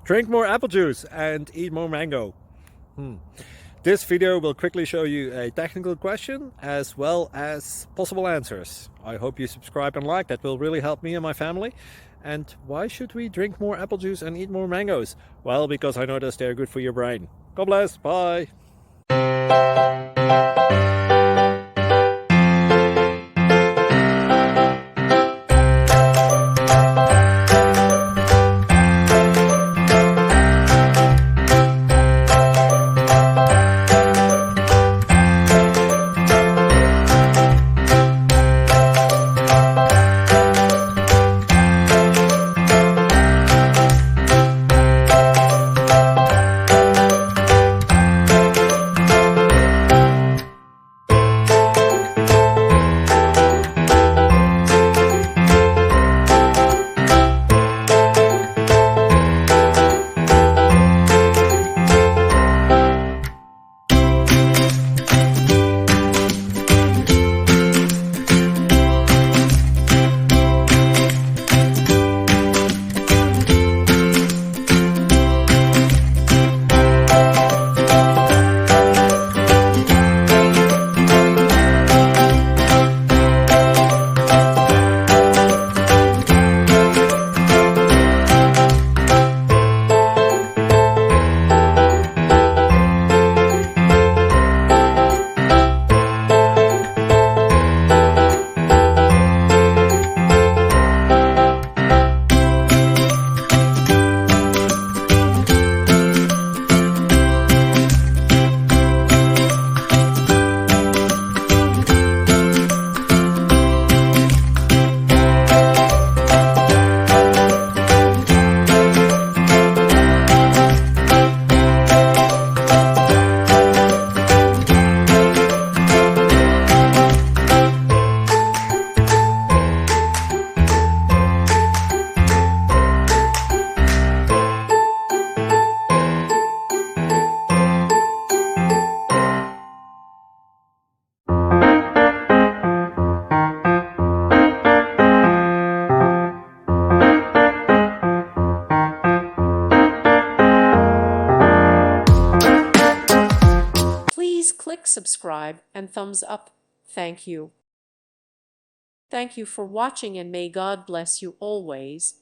Drink more apple juice and eat more mango. This video will quickly show you a technical question as well as possible answers. I hope you subscribe and like, that will really help me and my family. And why should we drink more apple juice and eat more mangoes? Well, because I noticed they're good for your brain. God bless, bye! Please click subscribe and thumbs up. Thank you. Thank you for watching, and may God bless you always.